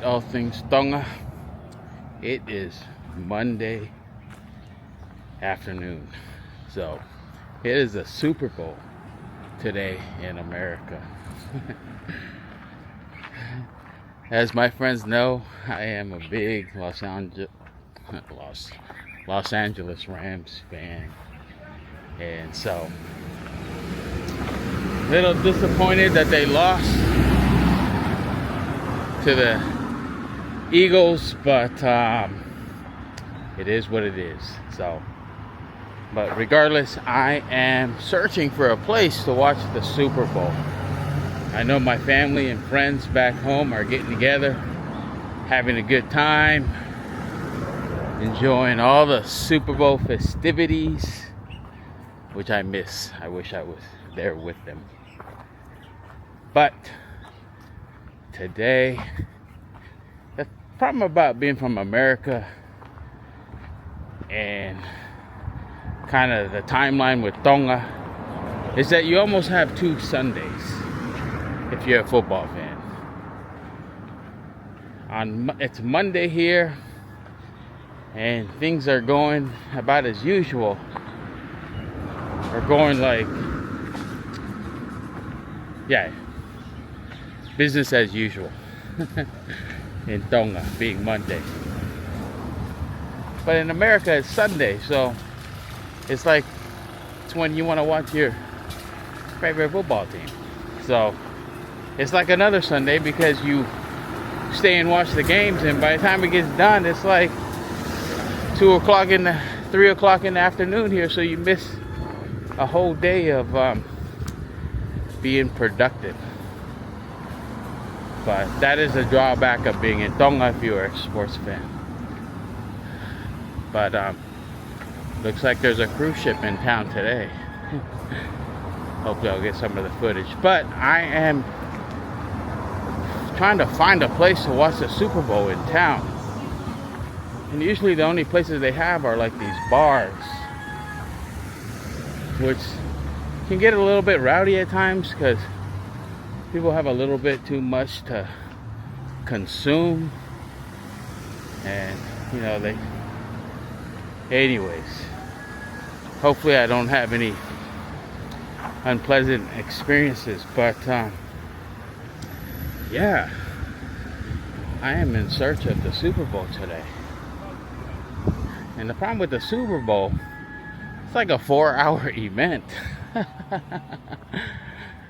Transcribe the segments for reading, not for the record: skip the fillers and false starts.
All things Tonga. It is Monday afternoon, so it is a Super Bowl today in America. As my friends know, I am a big Los Angeles Rams fan, and so a little disappointed that they lost to the Eagles, but it is what it is. So, but regardless, I am searching for a place to watch the Super Bowl. I know my family and friends back home are getting together, having a good time, enjoying all the Super Bowl festivities, which I miss. I wish I was there with them. But today, the problem about being from America and kind of the timeline with Tonga is that you almost have two Sundays if you're a football fan. It's Monday here and things are going about as usual, or going like, yeah, business as usual in Tonga, being Monday. But in America it's Sunday, so it's like it's when you want to watch your favorite football team. So it's like another Sunday because you stay and watch the games, and by the time it gets done it's like 3 o'clock in the afternoon here, so you miss a whole day of being productive. But that is a drawback of being in Tonga if you're a sports fan. But looks like there's a cruise ship in town today. Hopefully I'll get some of the footage. But I am trying to find a place to watch the Super Bowl in town. And usually the only places they have are like these bars, which can get a little bit rowdy at times because people have a little bit too much to consume, and you know, anyways, hopefully I don't have any unpleasant experiences. But yeah, I am in search of the Super Bowl today. And the problem with the Super Bowl, it's like a 4-hour event.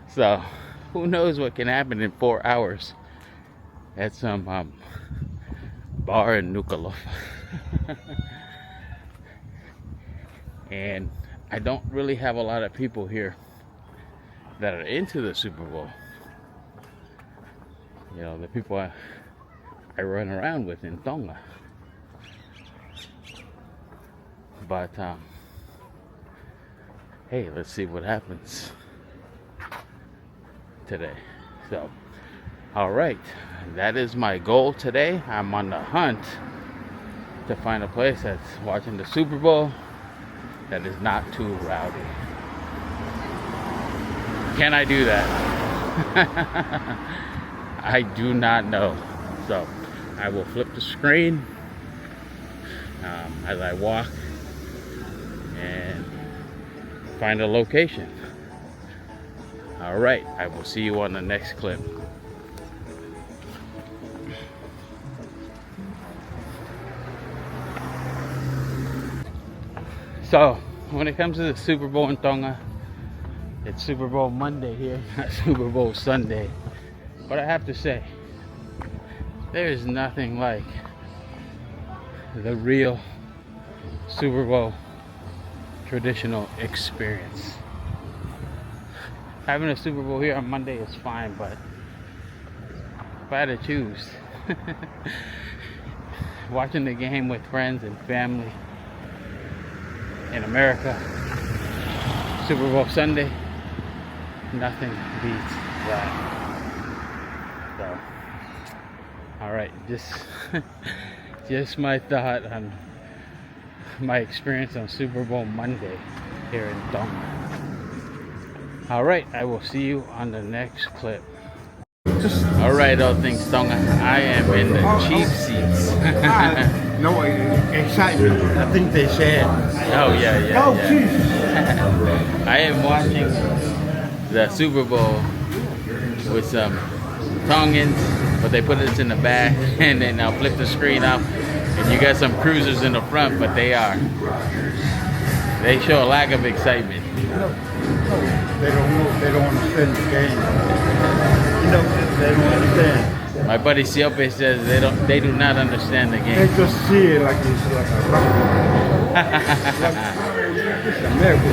So who knows what can happen in 4 hours at some bar in Nuku'alofa. And I don't really have a lot of people here that are into the Super Bowl. You know, the people I run around with in Tonga. But hey, let's see what happens today. So, all right, that is my goal today. I'm on the hunt to find a place that's watching the Super Bowl that is not too rowdy. Can I do that? I do not know. So I will flip the screen as I walk and find a location. All right, I will see you on the next clip. So when it comes to the Super Bowl in Tonga, it's Super Bowl Monday here, not Super Bowl Sunday. But I have to say, there is nothing like the real Super Bowl traditional experience. Having a Super Bowl here on Monday is fine, but if I had to choose, watching the game with friends and family in America, Super Bowl Sunday, nothing beats that. So, all right, just my thought on my experience on Super Bowl Monday here in Tonga. All right, I will see you on the next clip. All right, all things Tonga. I am in the cheap seats. No excitement. I think they said. Oh yeah. I am watching the Super Bowl with some Tongans, but they put us in the back, and then I'll flip the screen up, and you got some cruisers in the front, but they show a lack of excitement. No, they don't know. They don't understand the game. They don't understand. My buddy Siope says they do not understand the game. They just see it like it's like a rock. This is America.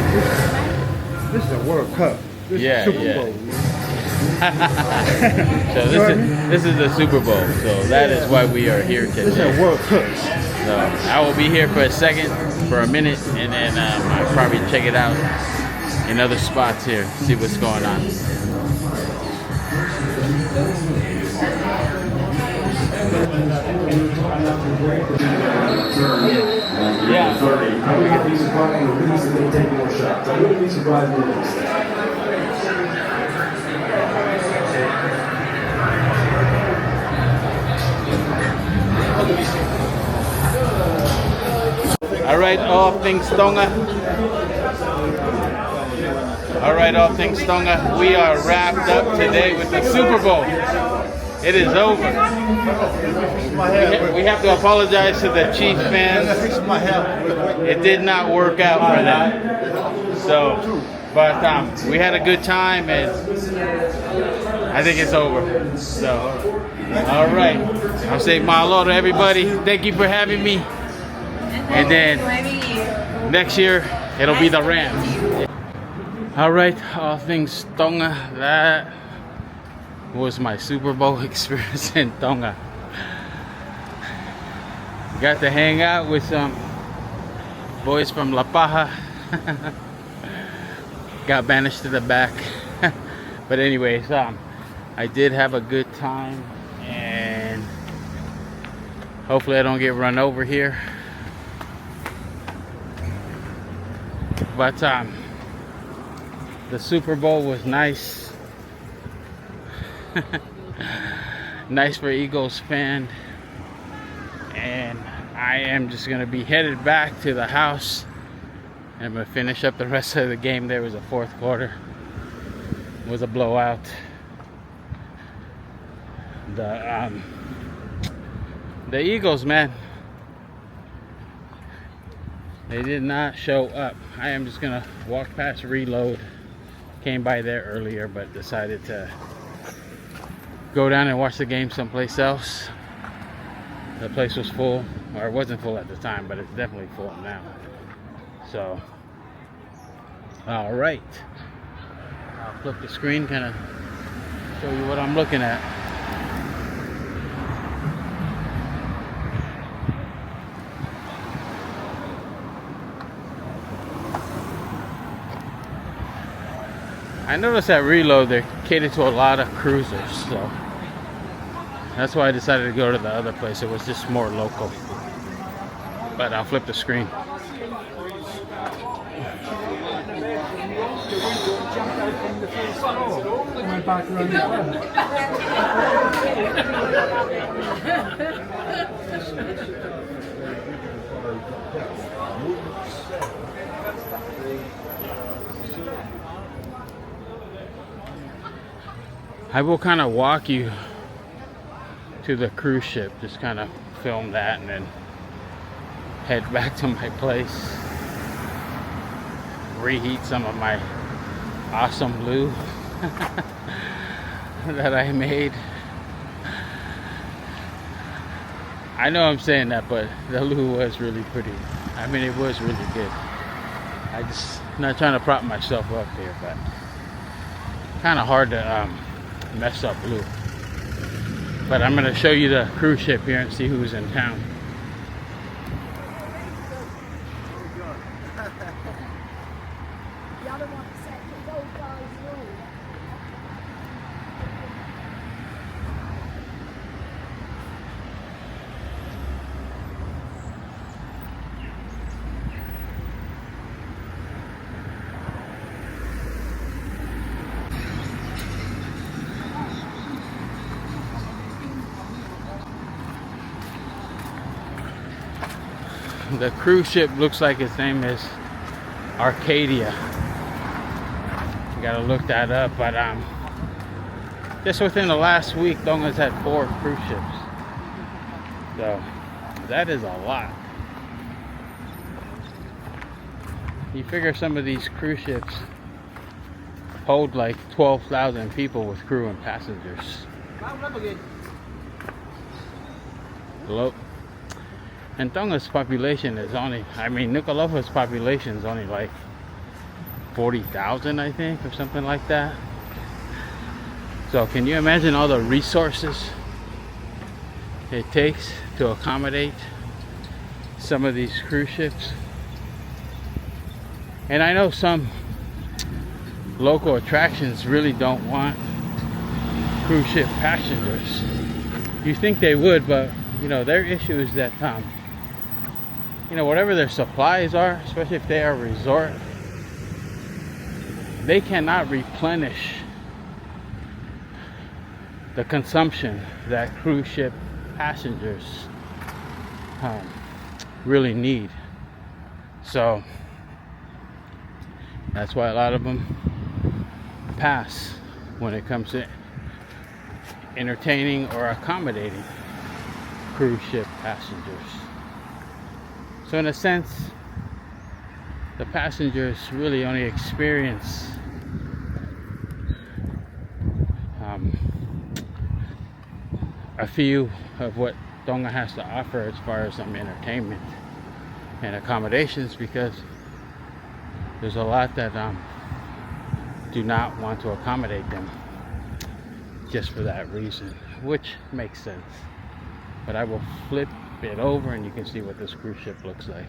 This is a World Cup. This is Super Bowl. So this is the Super Bowl. So that is why we are here today. This is a World Cup. So I will be here for a minute, and then I'll probably check it out in other spots here, see what's going on. Yeah. I wouldn't be surprised if they take more shots. I wouldn't be surprised if they All right, all things Tonga. All right, all things Tonga. We are wrapped up today with the Super Bowl. It is over. We have to apologize to the Chiefs fans. It did not work out for them. So, but we had a good time, and I think it's over. So, all right. I'll say mahalo to everybody. Thank you for having me. And then next year, it'll be the Rams. All right, all things Tonga. That was my Super Bowl experience in Tonga. Got to hang out with some boys from La Paja. Got banished to the back. But anyways, I did have a good time, and hopefully I don't get run over here. But the Super Bowl was nice. Nice for Eagles fan. And I am just gonna be headed back to the house, and I'm gonna finish up the rest of the game. There was a fourth quarter. It was a blowout. The Eagles, man, they did not show up. I am just gonna walk past Reload. Came by there earlier, but decided to go down and watch the game someplace else. The place was full, or it wasn't full at the time, but it's definitely full now. So, all right. I'll flip the screen, kind of show you what I'm looking at. I noticed at Reload they're catered to a lot of cruisers, so that's why I decided to go to the other place. It was just more local. But I'll flip the screen. I will kind of walk you to the cruise ship, just kind of film that and then head back to my place, reheat some of my awesome blue that I made. I know I'm saying that, but the blue was really pretty. I mean, it was really good. I just not trying to prop myself up here, but kind of hard to mess up blue. But I'm going to show you the cruise ship here and see who's in town. the cruise ship looks like its name is Arcadia. You gotta look that up, but just within the last week, Tonga's had 4 cruise ships. So that is a lot. You figure some of these cruise ships hold like 12,000 people with crew and passengers. Hello. And Tonga's population is only, Nuku'alofa's population is only like 40,000, I think, or something like that. So can you imagine all the resources it takes to accommodate some of these cruise ships? And I know some local attractions really don't want cruise ship passengers. You think they would, but their issue is that whatever their supplies are, especially if they are a resort, they cannot replenish the consumption that cruise ship passengers really need. So that's why a lot of them pass when it comes to entertaining or accommodating cruise ship passengers. So in a sense, the passengers really only experience a few of what Tonga has to offer as far as some entertainment and accommodations, because there's a lot that do not want to accommodate them just for that reason, which makes sense. But I will flip it over and you can see what this cruise ship looks like.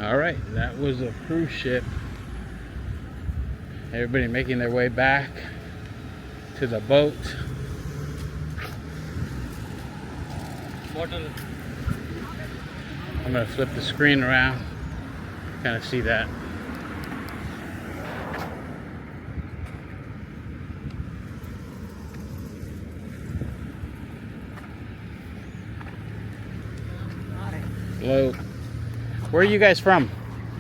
All right, that was a cruise ship. Everybody making their way back to the boat. I'm gonna flip the screen around, kind of see that. Hello. Where are you guys from?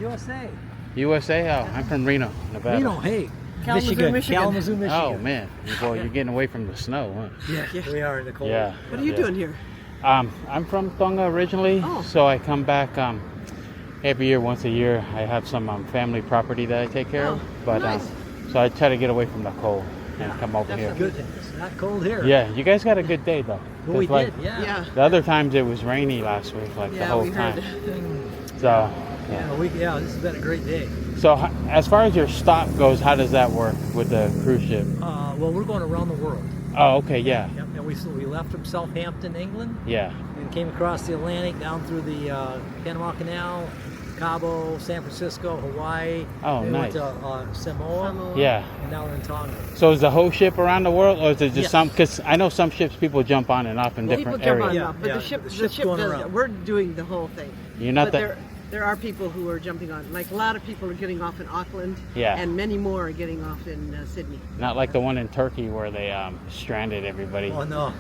USA. USA? Oh, I'm from Reno, Nevada. Reno, hey. Kalamazoo, Michigan. Kalamazoo, Michigan. Oh man, well you're getting away from the snow, huh? Yeah, we are in the cold. Yeah. What are you doing here? I'm from Tonga originally, so I come back every year, once a year. I have some family property that I take care of, but nice. so I try to get away from the cold and come over here. Good. It's not cold here. Yeah, you guys got a good day though. Well, we 'Cause, did, yeah. The other times it was rainy last week, like the whole we time. heard. So This has been a great day. So as far as your stop goes, how does that work with the cruise ship? Well, we're going around the world. Oh, okay, yeah. Yep, and we left from Southampton, England, Yeah. and came across the Atlantic down through the Panama Canal, Cabo, San Francisco, Hawaii. Oh, we nice. went to Samoa. Yeah. And now we're in Tonga. So is the whole ship around the world, or is it just Yes. some? Because I know some ships people jump on and off in People different jump on areas. and off, but Yeah, the ship ship's going does. around. We're doing the whole thing. You're not But there are people who are jumping on. Like a lot of people are getting off in Auckland. Yeah. And many more are getting off in Sydney. Not like the one in Turkey where they stranded everybody. Oh, no.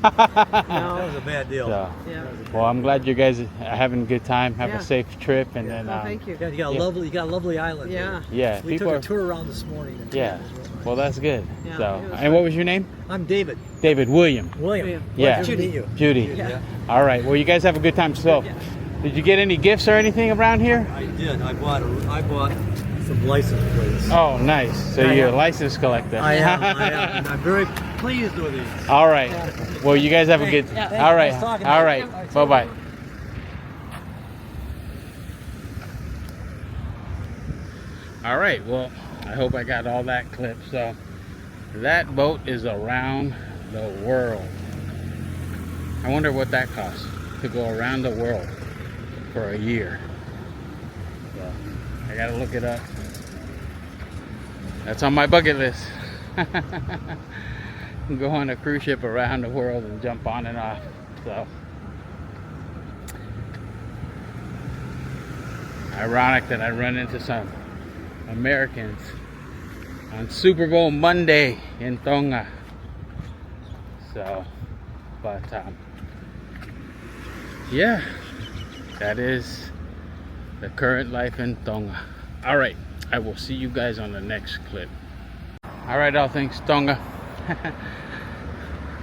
No. That was a bad deal. So, Yeah. well, I'm glad you guys are having a good time. Have Yeah. a safe trip, and then Oh, thank you. Yeah, you got a lovely island. Yeah. yeah, We people took are. a tour around this morning. And Yeah. it was real nice. Well, that's good. Yeah, So, it was and what fun. was your name? I'm David. David William. William. Yeah. Pleasure to Judy. meet you. Judy. Yeah. All right. Well, you guys have a good time. So, Yeah. did you get any gifts or anything around here? I did. I bought some license plates. Oh, nice. So I you're a am. license collector. I am. And I'm very pleased with these. All right. Well, you guys have a good. Thanks. All right. Nice talking to All you. right. Bye bye. All right. Well, I hope I got all that clipped. So that boat is around the world. I wonder what that costs to go around the world for a year. So I gotta look it up. That's on my bucket list. Go on a cruise ship around the world and jump on and off. So ironic that I run into some Americans on Super Bowl Monday in Tonga. So, but yeah, that is the current life in Tonga. All right, I will see you guys on the next clip. All right, all things Tonga.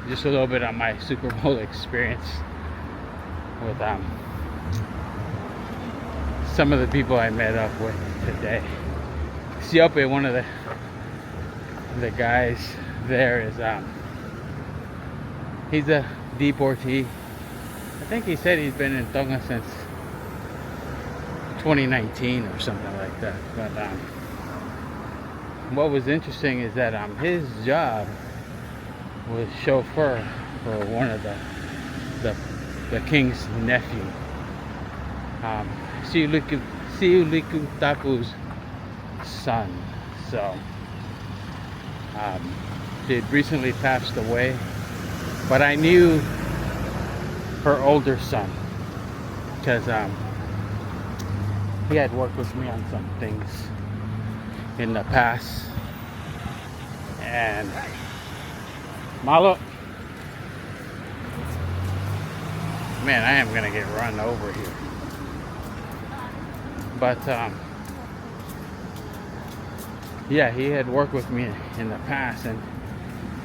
Just a little bit on my Super Bowl experience with some of the people I met up with today. Siope, one of the guys there, is he's a deportee. I think he said he's been in Tonga since 2019 or something like that. But what was interesting is that his job was chauffeur for one of the king's nephew, Siuliku Tapu's son. So she had recently passed away, but I knew her older son because he had worked with me on some things in the past. And Malo, man, I am gonna get run over here. But yeah, he had worked with me in the past, and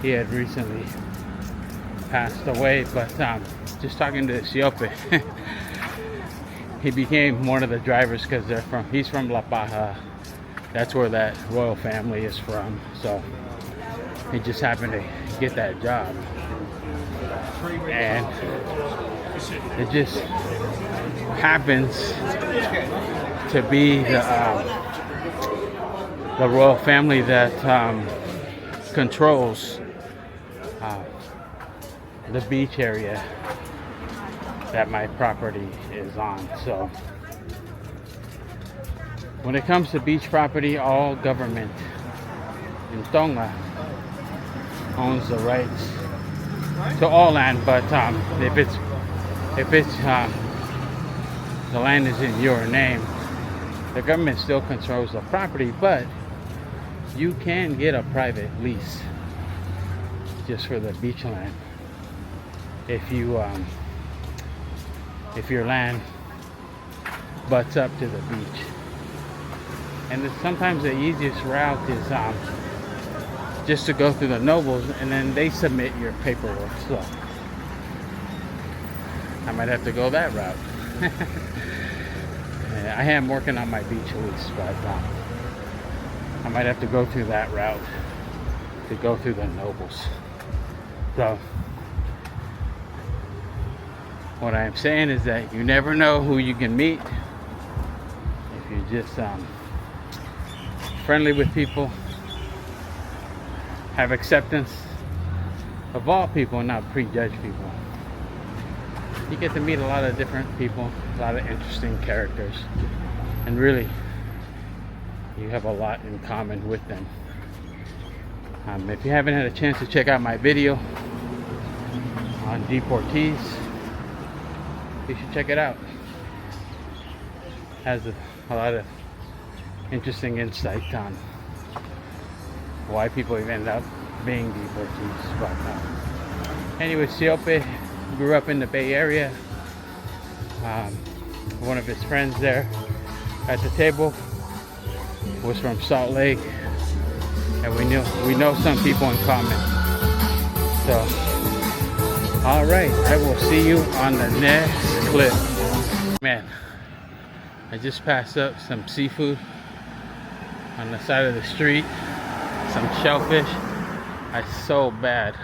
he had recently passed away. But just talking to Siope, he became one of the drivers because he's from La Paja. That's where that royal family is from. So he just happened to get that job, and it just happens to be the royal family that controls the beach area that my property is on. So when it comes to beach property, all government in Tonga owns the rights to all land, but if it's the land is in your name, the government still controls the property, but you can get a private lease just for the beach land if your land butts up to the beach. And sometimes the easiest route is just to go through the nobles, and then they submit your paperwork. So I might have to go that route. I am working on my beach lease, but I might have to go through that route to go through the nobles. So what I'm saying is that you never know who you can meet if you just friendly with people, have acceptance of all people and not prejudge people. You get to meet a lot of different people, a lot of interesting characters, and really you have a lot in common with them. If you haven't had a chance to check out my video on deportees, you should check it out. Has a lot of interesting insight on why people even end up being deportees. But anyway, Siope grew up in the Bay Area. One of his friends there at the table was from Salt Lake, and we know some people in common. So, all right, I will see you on the next clip. Man, I just passed up some seafood on the side of the street, some shellfish. I so bad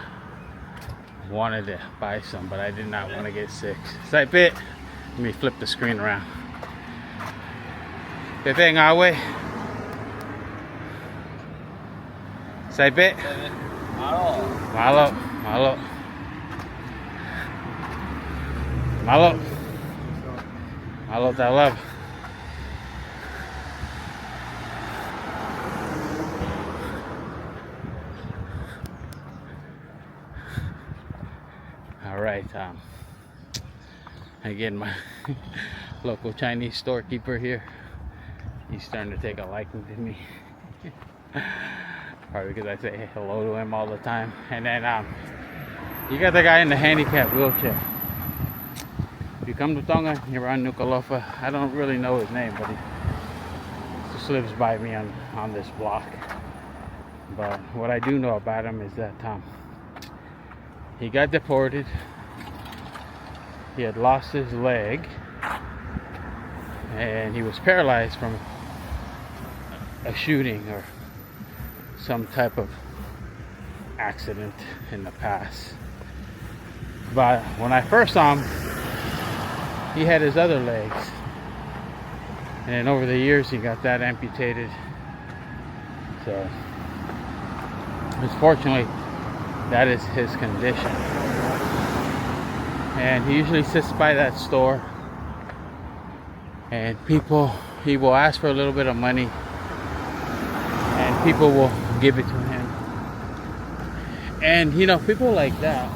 wanted to buy some, but I did not want to get sick. Side bit. Let me flip the screen around. Pepe ngawe. Saipe? Malo. Malo. Malo. Malo talab. Alright, again, my local Chinese storekeeper here, he's starting to take a liking to me. Probably because I say hello to him all the time. And then you got the guy in the handicap wheelchair. If you come to Tonga, you're on Nuku'alofa. I don't really know his name, but he just lives by me on this block. But what I do know about him is that he got deported. He had lost his leg, and he was paralyzed from a shooting or some type of accident in the past. But when I first saw him, he had his other legs, and then over the years he got that amputated. So unfortunately, that is his condition. And he usually sits by that store, and he will ask for a little bit of money, and people will give it to him. And you know, people like that,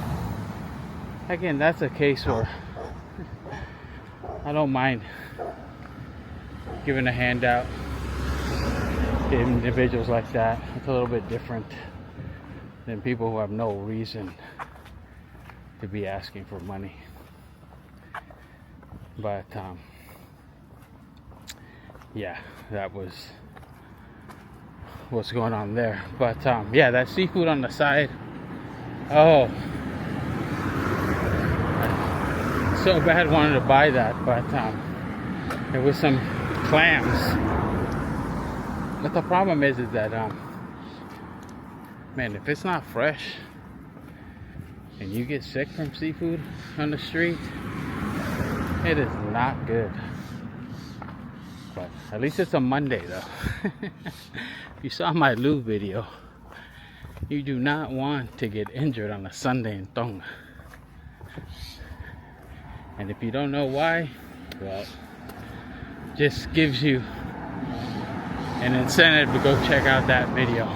again, that's a case where I don't mind giving a handout to individuals like that. It's a little bit different than people who have no reason to be asking for money. But yeah, that was what's going on there. But yeah, that seafood on the side, oh, I so bad wanted to buy that, but there was some clams. But the problem is that man, if it's not fresh and you get sick from seafood on the street, it is not good. But at least it's a Monday though. If you saw my Lou video, you do not want to get injured on a Sunday in Tonga. And if you don't know why, well, just gives you an incentive to go check out that video.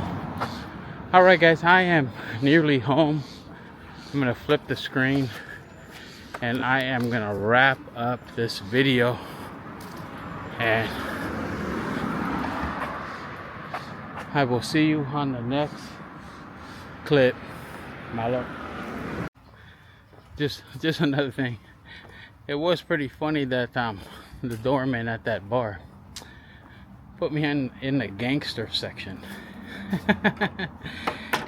Alright guys, I am nearly home. I'm gonna flip the screen and I am gonna wrap up this video, and I will see you on the next clip. Malo. Just another thing. It was pretty funny that the doorman at that bar put me in the gangster section.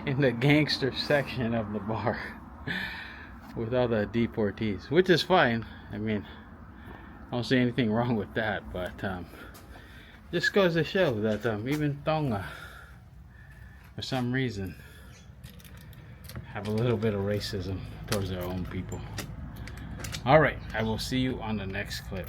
In the gangster section of the bar with all the deportees, which is fine. I mean, I don't see anything wrong with that, but just goes to show that even Tonga, for some reason, have a little bit of racism towards their own people. Alright, I will see you on the next clip.